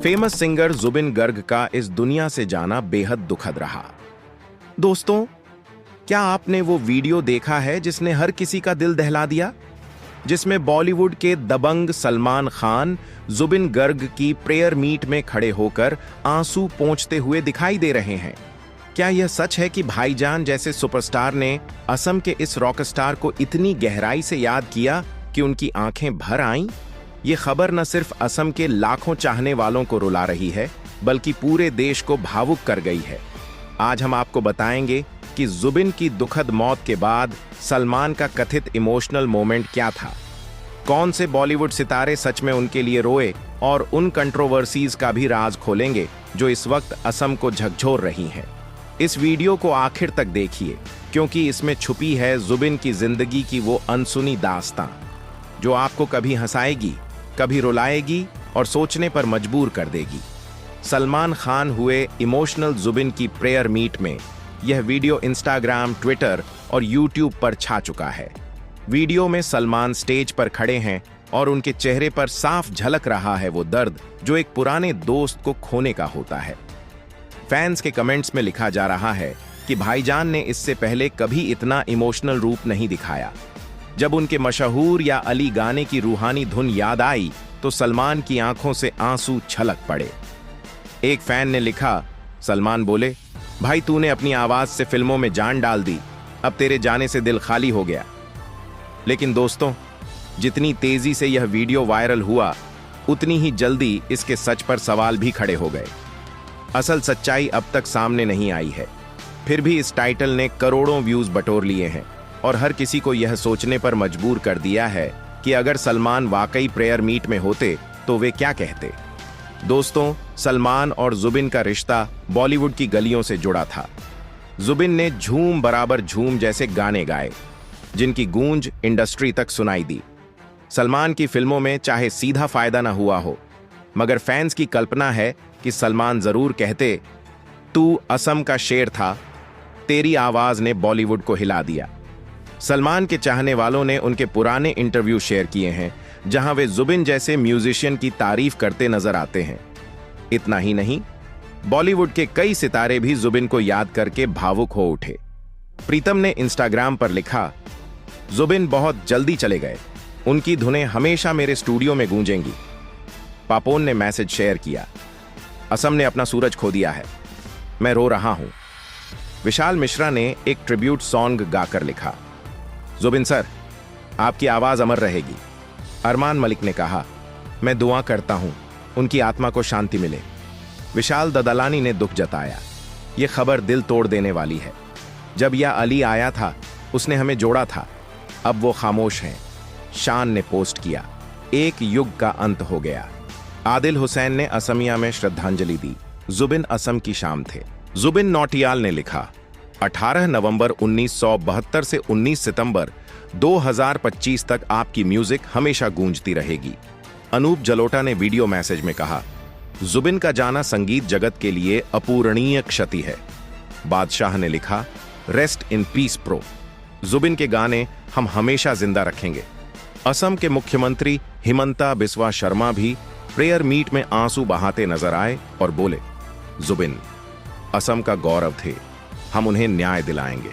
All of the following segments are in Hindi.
फेमस सिंगर जुबिन गर्ग का इस दुनिया से जाना बेहद दुखद रहा। दोस्तों, क्या आपने वो वीडियो देखा है जिसने हर किसी का दिल दहला दिया, जिसमें बॉलीवुड के दबंग सलमान खान जुबिन गर्ग की प्रेयर मीट में खड़े होकर आंसू पोंछते हुए दिखाई दे रहे हैं? क्या यह सच है कि भाईजान जैसे सुपरस्टार ने असम के इस रॉकस्टार को इतनी गहराई से याद किया कि उनकी आंखें भर आईं? ये खबर न सिर्फ असम के लाखों चाहने वालों को रुला रही है, बल्कि पूरे देश को भावुक कर गई है। आज हम आपको बताएंगे कि जुबिन की दुखद मौत के बाद सलमान का कथित इमोशनल मोमेंट क्या था, कौन से बॉलीवुड सितारे सच में उनके लिए रोए, और उन कंट्रोवर्सीज का भी राज खोलेंगे जो इस वक्त असम को झकझोर रही हैं। इस वीडियो को आखिर तक देखिए, क्योंकि इसमें छुपी है जुबिन की जिंदगी की वो अनसुनी दास्तां जो आपको कभी हंसाएगी, कभी रुलाएगी और सोचने पर मजबूर कर देगी। सलमान खान हुए इमोशनल जुबिन की प्रेयर मीट में यह वीडियो इंस्टाग्राम, ट्विटर और यूट्यूब पर छा चुका है। वीडियो में सलमान स्टेज पर खड़े हैं और उनके चेहरे पर साफ झलक रहा है वो दर्द जो एक पुराने दोस्त को खोने का होता है। फैंस के कमेंट्स में लिखा जा रहा है कि भाईजान ने इससे पहले कभी इतना इमोशनल रूप नहीं दिखाया। जब उनके मशहूर या अली गाने की रूहानी धुन याद आई तो सलमान की आंखों से आंसू छलक पड़े। एक फैन ने लिखा, सलमान बोले, भाई तूने अपनी आवाज से फिल्मों में जान डाल दी, अब तेरे जाने से दिल खाली हो गया। लेकिन दोस्तों, जितनी तेजी से यह वीडियो वायरल हुआ, उतनी ही जल्दी इसके सच पर सवाल भी खड़े हो गए। असल सच्चाई अब तक सामने नहीं आई है, फिर भी इस टाइटल ने करोड़ों व्यूज बटोर लिए हैं और हर किसी को यह सोचने पर मजबूर कर दिया है कि अगर सलमान वाकई प्रेयर मीट में होते तो वे क्या कहते। दोस्तों, सलमान और जुबिन का रिश्ता बॉलीवुड की गलियों से जुड़ा था। जुबिन ने झूम बराबर झूम जैसे गाने गाए, जिनकी गूंज इंडस्ट्री तक सुनाई दी। सलमान की फिल्मों में चाहे सीधा फायदा ना हुआ हो, मगर फैंस की कल्पना है कि सलमान जरूर कहते, तू असम का शेर था, तेरी आवाज ने बॉलीवुड को हिला दिया। सलमान के चाहने वालों ने उनके पुराने इंटरव्यू शेयर किए हैं, जहां वे जुबिन जैसे म्यूजिशियन की तारीफ करते नजर आते हैं। इतना ही नहीं, बॉलीवुड के कई सितारे भी जुबिन को याद करके भावुक हो उठे। प्रीतम ने इंस्टाग्राम पर लिखा, जुबिन बहुत जल्दी चले गए, उनकी धुनें हमेशा मेरे स्टूडियो में गूंजेंगी। पापोन ने मैसेज शेयर किया, असम ने अपना सूरज खो दिया है, मैं रो रहा हूं। विशाल मिश्रा ने एक ट्रिब्यूट सॉन्ग गाकर लिखा, जुबिन सर, आपकी आवाज अमर रहेगी। अरमान मलिक ने कहा, मैं दुआ करता हूं उनकी आत्मा को शांति मिले। विशाल ददलानी ने दुख जताया, यह खबर दिल तोड़ देने वाली है। जब यह अली आया था उसने हमें जोड़ा था, अब वो खामोश हैं। शान ने पोस्ट किया, एक युग का अंत हो गया। आदिल हुसैन ने असमिया में श्रद्धांजलि दी, जुबिन असम की शाम थे। जुबिन नौटियाल ने लिखा, 18 नवंबर 1972 से 19 सितंबर 2025 तक आपकी म्यूजिक हमेशा गूंजती रहेगी। अनूप जलोटा ने वीडियो मैसेज में कहा, जुबिन का जाना संगीत जगत के लिए अपूरणीय क्षति है। बादशाह ने लिखा, rest in peace bro, Zubeen के गाने हम हमेशा जिंदा रखेंगे। असम के मुख्यमंत्री हिमंता बिस्वा शर्मा भी प्रेयर मीट में आंसू बहाते नजर आए और बोले, जुबिन असम का गौरव थे, हम उन्हें न्याय दिलाएंगे।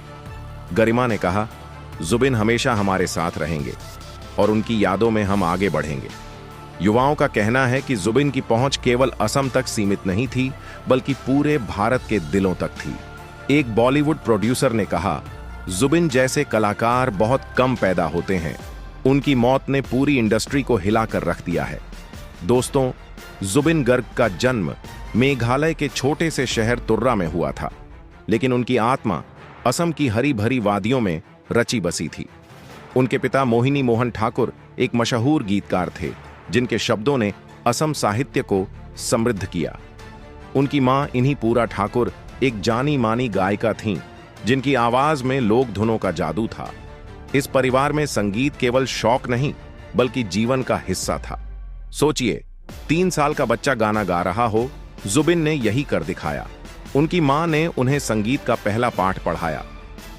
गरिमा ने कहा, जुबिन हमेशा हमारे साथ रहेंगे और उनकी यादों में हम आगे बढ़ेंगे। युवाओं का कहना है कि जुबिन की पहुंच केवल असम तक सीमित नहीं थी, बल्कि पूरे भारत के दिलों तक थी। एक बॉलीवुड प्रोड्यूसर ने कहा, जुबिन जैसे कलाकार बहुत कम पैदा होते हैं, उनकी मौत ने पूरी इंडस्ट्री को हिलाकर रख दिया है। दोस्तों, जुबिन गर्ग का जन्म मेघालय के छोटे से शहर तुर्रा में हुआ था, लेकिन उनकी आत्मा असम की हरी भरी वादियों में रची बसी थी। उनके पिता मोहिनी मोहन ठाकुर एक मशहूर गीतकार थे, जिनके शब्दों ने असम साहित्य को समृद्ध किया। उनकी मां इन्हीं ठाकुर एक जानी मानी गायिका थीं, जिनकी आवाज में लोक धुनों का जादू था। इस परिवार में संगीत केवल शौक नहीं, बल्कि जीवन का हिस्सा था। सोचिए, 3 साल का बच्चा गाना गा रहा हो, जुबिन ने यही कर दिखाया। उनकी मां ने उन्हें संगीत का पहला पाठ पढ़ाया।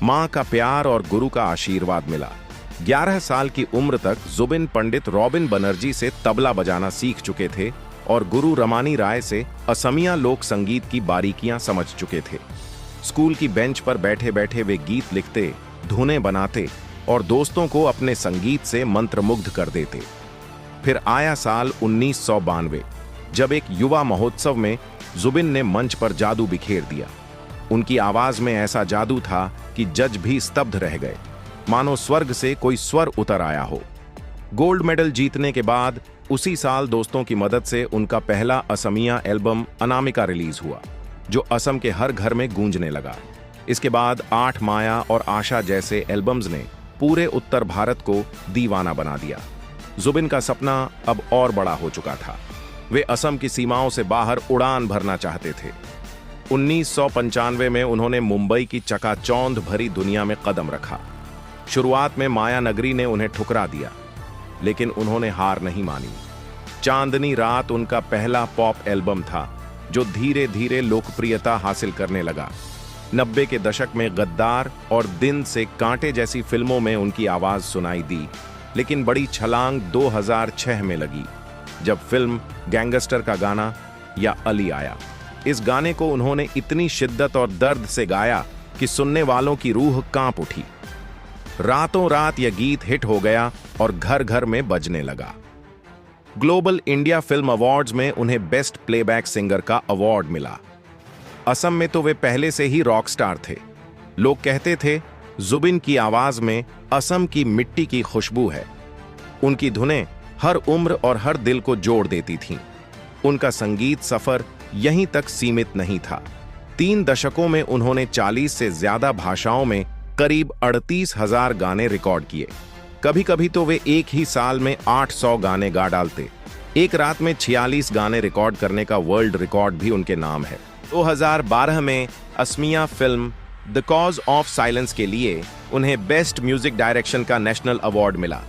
मां का प्यार और गुरु का आशीर्वाद मिला। 11 साल की उम्र तक जुबिन पंडित रॉबिन बनर्जी से तबला बजाना सीख चुके थे और गुरु रमानी राय से असमिया लोक संगीत की बारीकियां समझ चुके थे। स्कूल की बेंच पर बैठे बैठे वे गीत लिखते, धुनें बनाते और दोस्तों को अपने संगीत से मंत्रमुग्ध कर देते। फिर आया साल 1992, जब एक युवा महोत्सव में जुबिन ने मंच पर जादू बिखेर दिया। उनकी आवाज में ऐसा जादू था कि जज भी स्तब्ध रह गए, मानो स्वर्ग से कोई स्वर उतर आया हो। गोल्ड मेडल जीतने के बाद उसी साल दोस्तों की मदद से उनका पहला असमिया एल्बम अनामिका रिलीज हुआ, जो असम के हर घर में गूंजने लगा। इसके बाद 8 माया और आशा जैसे एल्बम्स ने पूरे उत्तर भारत को दीवाना बना दिया। जुबिन का सपना अब और बड़ा हो चुका था। वे असम की सीमाओं से बाहर उड़ान भरना चाहते थे। 1995 में उन्होंने मुंबई की चकाचौंध भरी दुनिया में कदम रखा। शुरुआत में माया नगरी ने उन्हें ठुकरा दिया, लेकिन उन्होंने हार नहीं मानी। चांदनी रात उनका पहला पॉप एल्बम था, जो धीरे धीरे लोकप्रियता हासिल करने लगा। 90 के दशक में गद्दार और दिन से कांटे जैसी फिल्मों में उनकी आवाज सुनाई दी, लेकिन बड़ी छलांग 2006 में लगी, जब फिल्म गैंगस्टर का गाना या अली आया। इस गाने को उन्होंने इतनी शिद्दत और दर्द से गाया कि सुनने वालों की रूह कांप उठी। रातों रात यह गीत हिट हो गया और घर घर में बजने लगा। ग्लोबल इंडिया फिल्म अवार्ड्स में उन्हें बेस्ट प्लेबैक सिंगर का अवार्ड मिला। असम में तो वे पहले से ही रॉक स्टार थे। लोग कहते थे, जुबिन की आवाज में असम की मिट्टी की खुशबू है। उनकी धुनें हर उम्र और हर दिल को जोड़ देती थीं। उनका संगीत सफर यहीं तक सीमित नहीं था। 3 दशकों में उन्होंने 40 से ज्यादा भाषाओं में करीब 38,000 गाने रिकॉर्ड किए। कभी कभी तो वे एक ही साल में 800 गाने गा डालते। एक रात में 46 गाने रिकॉर्ड करने का वर्ल्ड रिकॉर्ड भी उनके नाम है। 2012 में Asamiya film the cause of silence के लिए उन्हें बेस्ट म्यूजिक डायरेक्शन का नेशनल अवार्ड मिला,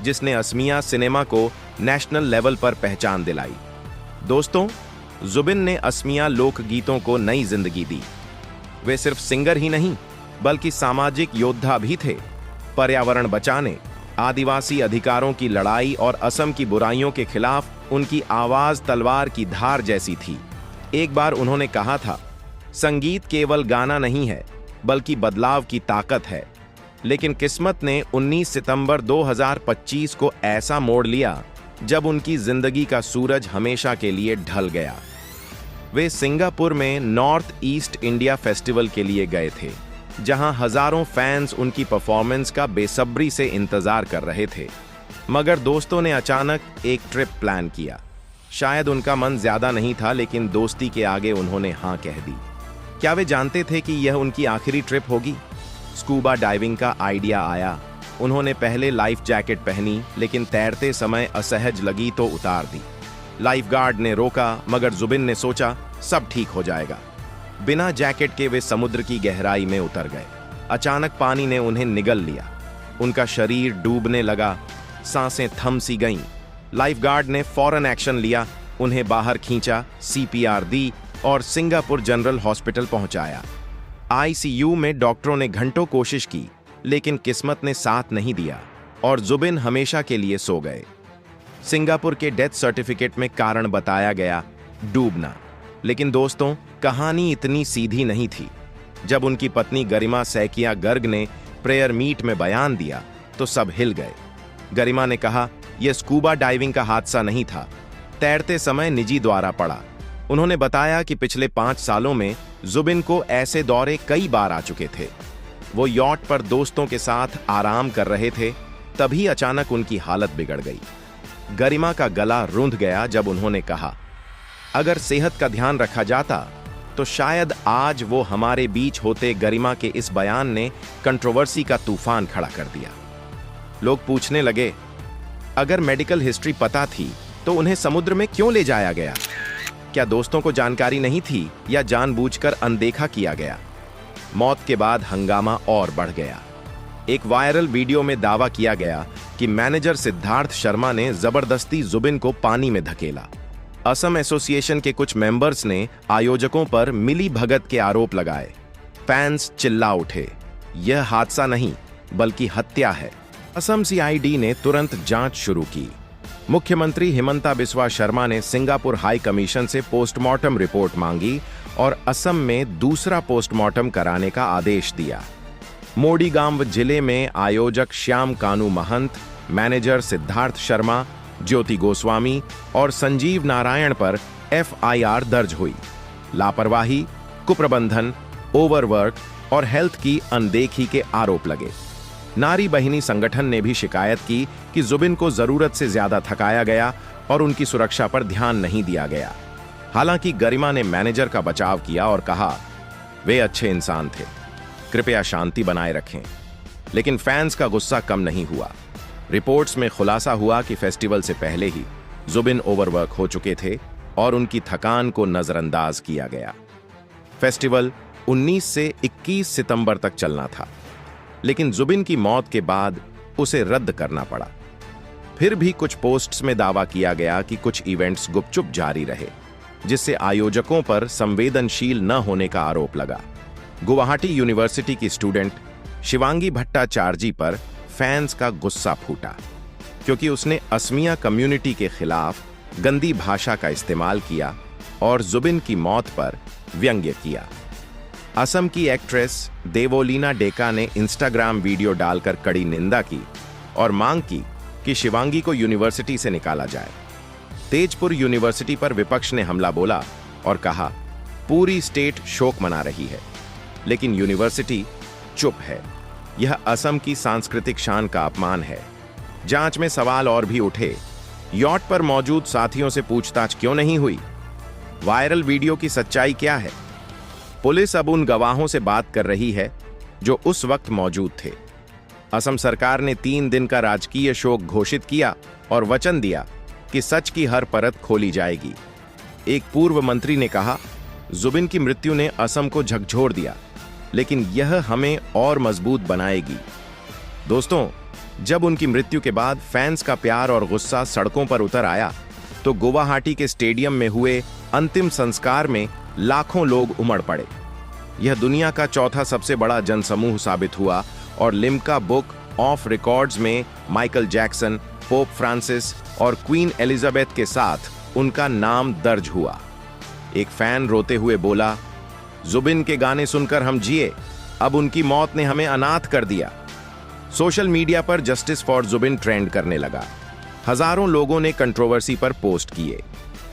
जिसने असमिया सिनेमा को नेशनल लेवल पर पहचान दिलाई। दोस्तों, जुबिन ने असमिया लोकगीतों को नई जिंदगी दी। वे सिर्फ सिंगर ही नहीं, बल्कि सामाजिक योद्धा भी थे। पर्यावरण बचाने, आदिवासी अधिकारों की लड़ाई और असम की बुराइयों के खिलाफ उनकी आवाज तलवार की धार जैसी थी। एक बार उन्होंने कहा था, संगीत केवल गाना नहीं है, बल्कि बदलाव की ताकत है। लेकिन किस्मत ने 19 सितंबर 2025 को ऐसा मोड़ लिया जब उनकी जिंदगी का सूरज हमेशा के लिए ढल गया। वे सिंगापुर में नॉर्थ ईस्ट इंडिया फेस्टिवल के लिए गए थे, जहां हजारों फैंस उनकी परफॉर्मेंस का बेसब्री से इंतजार कर रहे थे। मगर दोस्तों ने अचानक एक ट्रिप प्लान किया। शायद उनका मन ज्यादा नहीं था, लेकिन दोस्ती के आगे उन्होंने हां कह दी। क्या वे जानते थे कि यह उनकी आखिरी ट्रिप होगी? स्कूबा डाइविंग का आइडिया आया। उन्होंने पहले लाइफ जैकेट पहनी, लेकिन तैरते समय असहज लगी तो उतार दी। लाइफ गार्ड ने रोका, मगर जुबिन ने सोचा सब ठीक हो जाएगा। बिना जैकेट के वे समुद्र की गहराई में उतर गए। अचानक पानी ने उन्हें निगल लिया। उनका शरीर डूबने लगा, सांसें थम सी गईं। लाइफ गार्ड ने फौरन एक्शन लिया, उन्हें बाहर खींचा, सीपीआर दी और सिंगापुर जनरल हॉस्पिटल पहुंचाया। आईसीयू में डॉक्टरों ने घंटों कोशिश की, लेकिन किस्मत ने साथ नहीं दिया और जुबिन हमेशा के लिए सो गए। सिंगापुर के डेथ सर्टिफिकेट में कारण बताया गया डूबना। लेकिन दोस्तों, कहानी इतनी सीधी नहीं थी। जब उनकी पत्नी गरिमा सैकिया गर्ग ने प्रेयर मीट में बयान दिया तो सब हिल गए। गरिमा ने कहा, यह स्कूबा डाइविंग का हादसा नहीं था, तैरते समय निजी द्वारा पड़ा। उन्होंने बताया कि पिछले 5 सालों में जुबिन को ऐसे दौरे कई बार आ चुके थे। वो यॉट पर दोस्तों के साथ आराम कर रहे थे, तभी अचानक उनकी हालत बिगड़ गई। गरिमा का गला रूंध गया जब उन्होंने कहा, अगर सेहत का ध्यान रखा जाता तो शायद आज वो हमारे बीच होते। गरिमा के इस बयान ने कंट्रोवर्सी का तूफान खड़ा कर दिया। लोग पूछने लगे, अगर मेडिकल हिस्ट्री पता थी तो उन्हें समुद्र में क्यों ले जाया गया? क्या दोस्तों को जानकारी नहीं थी या जानबूझकर अनदेखा किया गया? मौत के बाद हंगामा और बढ़ गया। एक वायरल वीडियो में दावा किया गया कि मैनेजर सिद्धार्थ शर्मा ने जबरदस्ती जुबिन को पानी में धकेला। असम एसोसिएशन के कुछ मेंबर्स ने आयोजकों पर मिली भगत के आरोप लगाए। फैंस चिल्ला उठे, यह हादसा नहीं बल्कि हत्या है। असम सीआईडी ने तुरंत जांच शुरू की। मुख्यमंत्री हिमंता बिस्वा शर्मा ने सिंगापुर हाई कमीशन से पोस्टमार्टम रिपोर्ट मांगी और असम में दूसरा पोस्टमार्टम कराने का आदेश दिया। मोडीगांव जिले में आयोजक श्याम कानू महंत, मैनेजर सिद्धार्थ शर्मा, ज्योति गोस्वामी और संजीव नारायण पर FIR दर्ज हुई। लापरवाही, कुप्रबंधन, ओवरवर्क और हेल्थ की अनदेखी के आरोप लगे। नारी बहिनी संगठन ने भी शिकायत की कि जुबिन को जरूरत से ज्यादा थकाया गया और उनकी सुरक्षा पर ध्यान नहीं दिया गया। हालांकि गरिमा ने मैनेजर का बचाव किया और कहा, वे अच्छे इंसान थे, कृपया शांति बनाए रखें। लेकिन फैंस का गुस्सा कम नहीं हुआ। रिपोर्ट्स में खुलासा हुआ कि फेस्टिवल से पहले ही जुबिन ओवरवर्क हो चुके थे और उनकी थकान को नजरअंदाज किया गया। फेस्टिवल 19 से 21 सितंबर तक चलना था, लेकिन जुबिन की मौत के बाद उसे रद्द करना पड़ा। फिर भी कुछ पोस्ट्स में दावा किया गया कि कुछ इवेंट्स गुपचुप जारी रहे, जिससे आयोजकों पर संवेदनशील न होने का आरोप लगा। गुवाहाटी यूनिवर्सिटी की स्टूडेंट शिवांगी भट्टाचार्जी पर फैंस का गुस्सा फूटा क्योंकि उसने असमिया कम्युनिटी के खिलाफ गंदी भाषा का इस्तेमाल किया और जुबिन की मौत पर व्यंग्य किया। असम की एक्ट्रेस देवोलीना डेका ने इंस्टाग्राम वीडियो डालकर कड़ी निंदा की और मांग की कि शिवांगी को यूनिवर्सिटी से निकाला जाए। तेजपुर यूनिवर्सिटी पर विपक्ष ने हमला बोला और कहा, पूरी स्टेट शोक मना रही है, लेकिन यूनिवर्सिटी चुप है। यह असम की सांस्कृतिक शान का अपमान है। जांच में सवाल और भी उठे। यॉट पर मौजूद साथियों से पूछताछ क्यों नहीं हुई? वायरल वीडियो की सच्चाई क्या है? पुलिस अब उन गवाहों से बात कर रही है जो उस वक्त मौजूद थे। असम सरकार ने 3 दिन का राजकीय शोक घोषित किया और वचन दिया कि सच की हर परत खोली जाएगी। एक पूर्व मंत्री ने कहा, जुबिन की मृत्यु ने असम को झकझोर दिया, लेकिन यह हमें और मजबूत बनाएगी। दोस्तों, जब उनकी मृत्यु के बाद फैंस का प्यार और गुस्सा सड़कों पर उतर आया, तो गुवाहाटी के स्टेडियम में हुए अंतिम संस्कार में लाखों लोग उमड़ पड़े। यह दुनिया का चौथा सबसे बड़ा जनसमूह साबित हुआ और लिम्का बुक ऑफ रिकॉर्ड्स में माइकल जैक्सन, पोप फ्रांसिस और क्वीन एलिजाबेथ के साथ उनका नाम दर्ज हुआ। एक फैन रोते हुए बोला, जुबिन के गाने सुनकर हम जिए, अब उनकी मौत ने हमें अनाथ कर दिया। सोशल मीडिया पर जस्टिस फॉर जुबिन ट्रेंड करने लगा। हजारों लोगों ने कंट्रोवर्सी पर पोस्ट किए।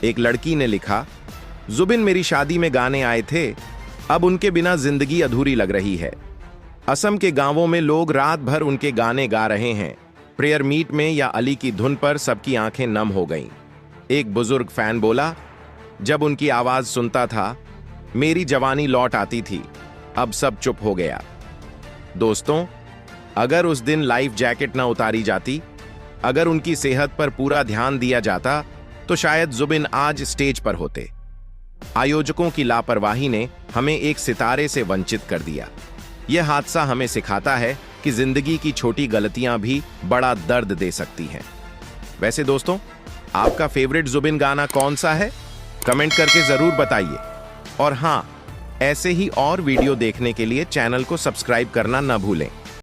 एक लड़की ने लिखा, जुबिन मेरी शादी में गाने आए थे, अब उनके बिना जिंदगी अधूरी लग रही है। असम के गांवों में लोग रात भर उनके गाने गा रहे हैं। प्रेयर मीट में या अली की धुन पर सबकी आंखें नम हो गईं। एक बुजुर्ग फैन बोला, जब उनकी आवाज सुनता था मेरी जवानी लौट आती थी, अब सब चुप हो गया। दोस्तों, अगर उस दिन लाइफ जैकेट ना उतारी जाती, अगर उनकी सेहत पर पूरा ध्यान दिया जाता, तो शायद जुबिन आज स्टेज पर होते। आयोजकों की लापरवाही ने हमें एक सितारे से वंचित कर दिया। यह हादसा हमें सिखाता है कि जिंदगी की छोटी गलतियां भी बड़ा दर्द दे सकती हैं। वैसे दोस्तों, आपका फेवरेट जुबिन गाना कौन सा है? कमेंट करके जरूर बताइए। और हां, ऐसे ही और वीडियो देखने के लिए चैनल को सब्सक्राइब करना न भूलें।